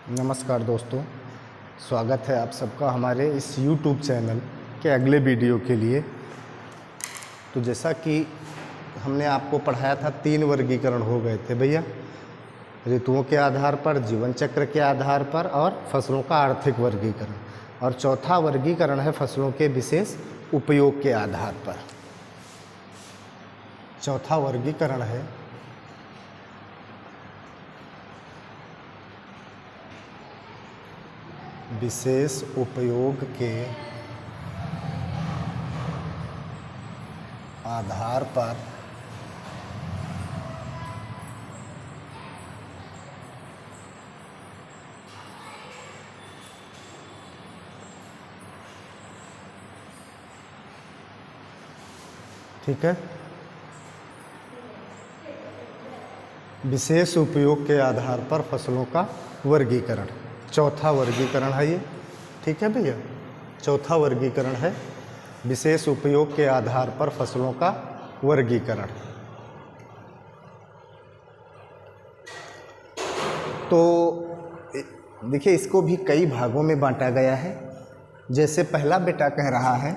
नमस्कार दोस्तों, स्वागत है आप सबका हमारे इस YouTube चैनल के अगले वीडियो के लिए। तो जैसा कि हमने आपको पढ़ाया था 3 वर्गीकरण हो गए थे भैया, ऋतुओं के आधार पर, जीवन चक्र के आधार पर और फसलों का आर्थिक वर्गीकरण। और चौथा वर्गीकरण है फसलों के विशेष उपयोग के आधार पर। चौथा वर्गीकरण है विशेष उपयोग के आधार पर ठीक है। विशेष उपयोग के आधार पर फसलों का वर्गीकरण, चौथा वर्गीकरण है ये। ठीक है भैया, चौथा वर्गीकरण है विशेष उपयोग के आधार पर फसलों का वर्गीकरण। तो देखिए, इसको भी कई भागों में बांटा गया है। जैसे पहला बेटा कह रहा है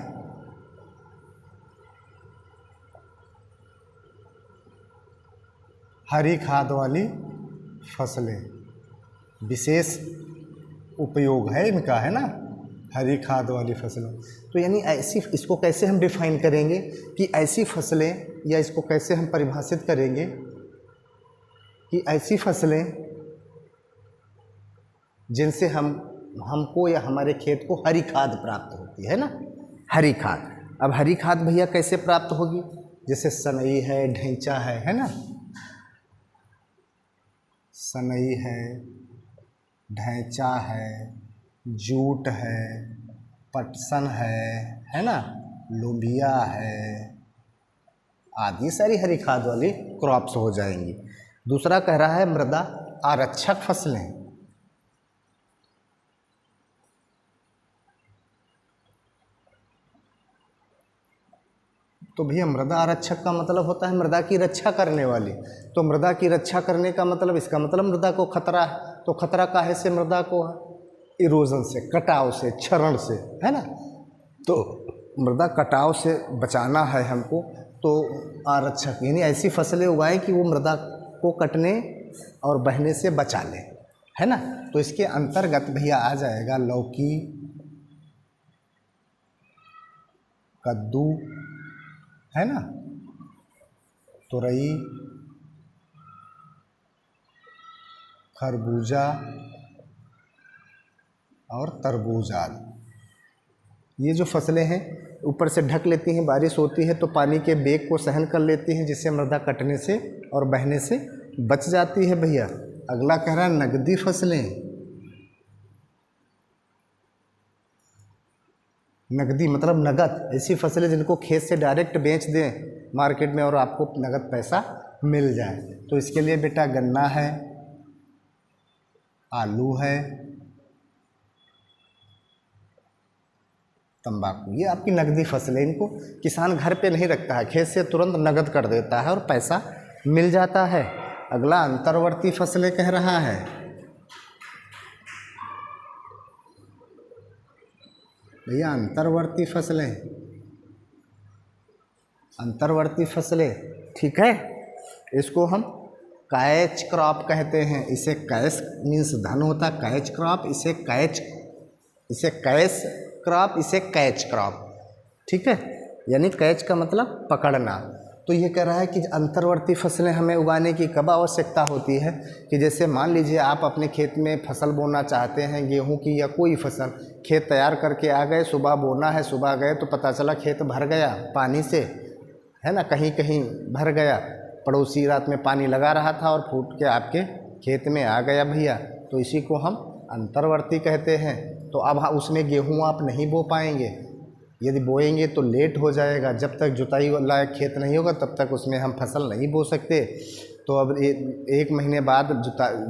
हरी खाद वाली फसलें, विशेष उपयोग है इनका, है ना, हरी खाद वाली फसलें। तो यानी ऐसी, इसको कैसे हम डिफाइन करेंगे कि ऐसी फसलें, या इसको कैसे हम परिभाषित करेंगे कि ऐसी फसलें जिनसे हमको या हमारे खेत को हरी खाद प्राप्त होती है ना, हरी खाद। अब हरी खाद भैया कैसे प्राप्त होगी? जैसे सनई है, ढैंचा है ना, सनई है, ढैंचा है, जूट है, पटसन है ना, लोबिया है, आदि सारी हरी खाद वाली क्रॉप्स हो जाएंगी। दूसरा कह रहा है मृदा आरक्षक फसलें। तो भैया मृदा आरक्षक का मतलब होता है मृदा की रक्षा करने वाली। तो मृदा की रक्षा करने का मतलब, इसका मतलब मृदा को खतरा है। तो खतरा काहे से मृदा को है? इरोजन से, कटाव से, क्षरण से, है ना। तो मृदा कटाव से बचाना है हमको, तो आरक्षक यानी ऐसी फसलें उगाएं कि वो मृदा को कटने और बहने से बचा लें, है ना। तो इसके अंतर्गत भैया आ जाएगा लौकी, कद्दू, है ना, तुरई, खरबूजा और तरबूज आदि। ये जो फसलें हैं ऊपर से ढक लेती हैं, बारिश होती है तो पानी के बेग को सहन कर लेती हैं, जिससे मृदा कटने से और बहने से बच जाती है भैया। अगला कह रहा है नगदी फसलें। नगदी मतलब नगद, ऐसी फसलें जिनको खेत से डायरेक्ट बेच दें मार्केट में और आपको नगद पैसा मिल जाए। तो इसके लिए बेटा गन्ना है, आलू है, तंबाकू, ये आपकी नगदी फसलें। इनको किसान घर पे नहीं रखता है, खेत से तुरंत नगद कर देता है और पैसा मिल जाता है। अगला अंतर्वर्ती फसलें कह रहा है। भैया अंतर्वर्ती फसलें, अंतर्वर्ती फसलें, ठीक है, इसको हम कैच क्रॉप कहते हैं। इसे कैच मीन्स धन होता है, कैच क्रॉप, इसे कैच, इसे कैच क्रॉप, इसे कैच क्रॉप, ठीक है। यानी कैच का मतलब पकड़ना। तो ये कह रहा है कि अंतर्वर्ती फसलें हमें उगाने की कब आवश्यकता होती है कि जैसे मान लीजिए आप अपने खेत में फसल बोना चाहते हैं, गेहूं की या कोई फसल, खेत तैयार करके आ गए, सुबह बोना है, सुबह गए तो पता चला खेत भर गया पानी से, है ना, कहीं कहीं भर गया, पड़ोसी रात में पानी लगा रहा था और फूट के आपके खेत में आ गया भैया। तो इसी को हम अंतर्वर्ती कहते हैं। तो अब उसमें गेहूँ आप नहीं बो पाएंगे, यदि बोएंगे तो लेट हो जाएगा। जब तक जुताई लायक खेत नहीं होगा तब तक उसमें हम फसल नहीं बो सकते। तो अब 1 महीने बाद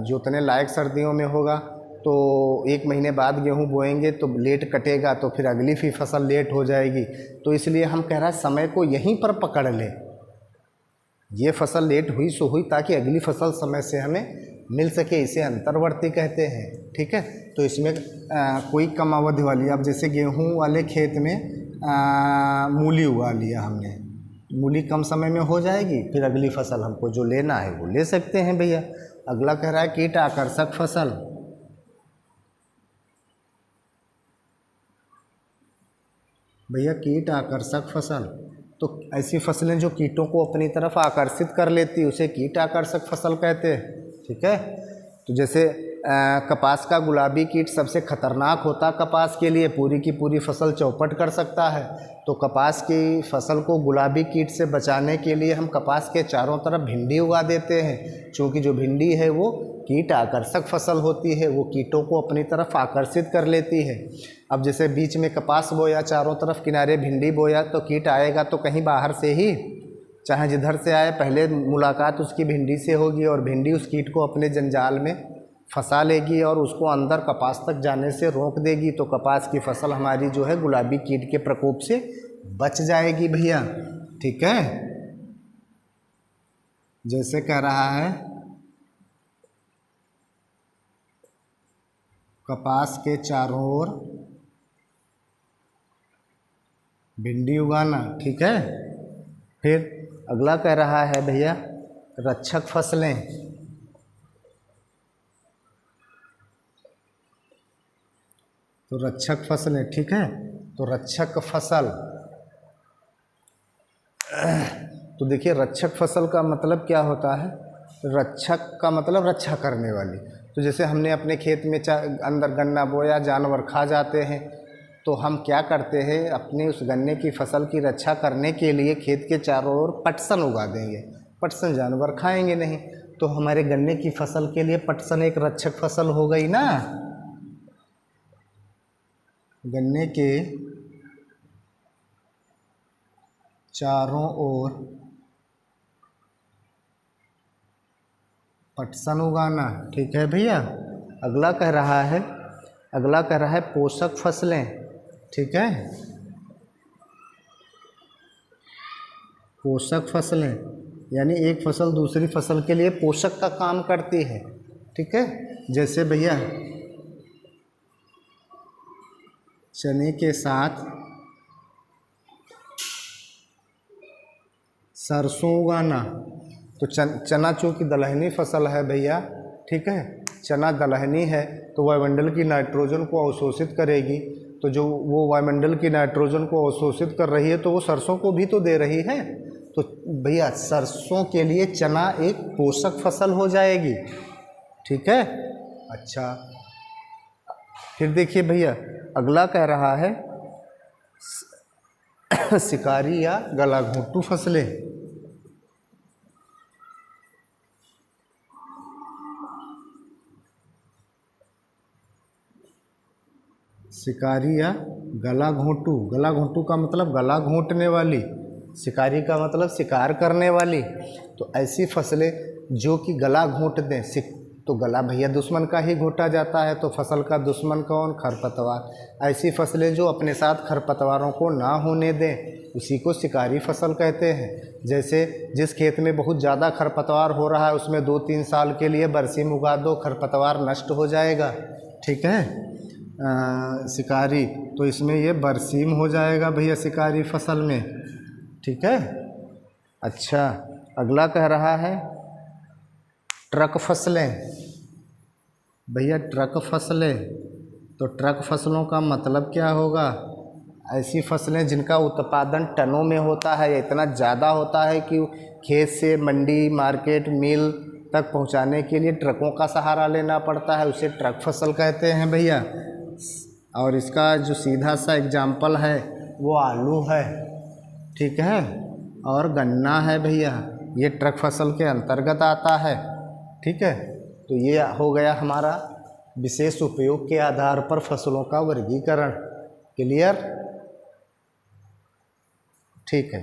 जोतने लायक सर्दियों में होगा, तो 1 महीने बाद गेहूं बोएंगे तो लेट कटेगा, तो फिर अगली भी फसल लेट हो जाएगी। तो इसलिए हम कह रहे हैं समय को यहीं पर पकड़ लें, ये फसल लेट हुई सो हुई ताकि अगली फसल समय से हमें मिल सके इसे अंतर्वर्ती कहते हैं। ठीक है, तो इसमें कोई कम अवधि वाली, अब जैसे गेहूं वाले खेत में मूली उगा लिया हमने, मूली कम समय में हो जाएगी, फिर अगली फसल हमको जो लेना है वो ले सकते हैं भैया। अगला कह रहा है कीट आकर्षक फसल। भैया कीट आकर्षक फसल, तो ऐसी फसलें जो कीटों को अपनी तरफ आकर्षित कर लेती उसे कीट आकर्षक फसल कहते हैं। ठीक है, तो जैसे कपास का गुलाबी कीट सबसे खतरनाक होता कपास के लिए, पूरी की पूरी फसल चौपट कर सकता है। तो कपास की फसल को गुलाबी कीट से बचाने के लिए हम कपास के चारों तरफ भिंडी उगा देते हैं, क्योंकि जो भिंडी है वो कीट आकर्षक फसल होती है, वो कीटों को अपनी तरफ आकर्षित कर लेती है। अब जैसे बीच में कपास बोया, चारों तरफ किनारे भिंडी बोया, तो कीट आएगा तो कहीं बाहर से ही, चाहे जिधर से आए, पहले मुलाकात उसकी भिंडी से होगी और भिंडी उस कीट को अपने जंजाल में फंसा लेगी और उसको अंदर कपास तक जाने से रोक देगी। तो कपास की फसल हमारी जो है गुलाबी कीट के प्रकोप से बच जाएगी भैया। ठीक है, जैसे कह रहा है कपास के चारों ओर भिंडी उगाना। ठीक है, फिर अगला कह रहा है भैया रक्षक फसलें। तो रक्षक फसलें, ठीक है, तो रक्षक फसल, तो देखिए रक्षक फसल का मतलब क्या होता है, रक्षक का मतलब रक्षा करने वाली। तो जैसे हमने अपने खेत में अंदर गन्ना बोया, जानवर खा जाते हैं, तो हम क्या करते हैं, अपनी उस गन्ने की फसल की रक्षा करने के लिए खेत के चारों ओर पटसन उगा देंगे। पटसन जानवर खाएंगे नहीं, तो हमारे गन्ने की फसल के लिए पटसन एक रक्षक फसल हो गई ना। गन्ने के चारों ओर पटसन उगाना। ठीक है भैया, अगला कह रहा है पोषक फसलें। ठीक है, पोषक फसलें यानी एक फसल दूसरी फसल के लिए पोषक का काम करती है। ठीक है, जैसे भैया चने के साथ सरसों उगाना। तो चना चूँकि दलहनी फसल है भैया, ठीक है, चना दलहनी है तो वायुमंडल की नाइट्रोजन को अवशोषित करेगी। तो जो वो वायुमंडल की नाइट्रोजन को अवशोषित कर रही है तो वो सरसों को भी तो दे रही है। तो भैया सरसों के लिए चना एक पोषक फसल हो जाएगी। ठीक है, अच्छा फिर देखिए भैया अगला कह रहा है शिकारी या गलाघोंटू फसलें। शिकारी या गला घोंटू, गला घोंटू का मतलब गला घोंटने वाली, शिकारी का मतलब शिकार करने वाली। तो ऐसी फसलें जो कि गला घोंट दें, तो गला भैया दुश्मन का ही घोटा जाता है, तो फसल का दुश्मन कौन, खरपतवार। ऐसी फसलें जो अपने साथ खरपतवारों को ना होने दें उसी को शिकारी फसल कहते हैं। जैसे जिस खेत में बहुत ज़्यादा खरपतवार हो रहा है उसमें 2-3 साल के लिए बरसीम उगा दो, खरपतवार नष्ट हो जाएगा। ठीक है, शिकारी, तो इसमें ये बरसीम हो जाएगा भैया शिकारी फसल में। ठीक है, अच्छा अगला कह रहा है ट्रक फसलें। भैया ट्रक फसलें, तो ट्रक फसलों का मतलब क्या होगा, ऐसी फसलें जिनका उत्पादन टनों में होता है, इतना ज़्यादा होता है कि खेत से मंडी, मार्केट, मिल तक पहुंचाने के लिए ट्रकों का सहारा लेना पड़ता है, उसे ट्रक फसल कहते हैं भैया। और इसका जो सीधा सा एग्जाम्पल है वो आलू है। ठीक है, और गन्ना है भैया, ये ट्रक फसल के अंतर्गत आता है। ठीक है, तो ये हो गया हमारा विशेष उपयोग के आधार पर फसलों का वर्गीकरण। क्लियर? ठीक है।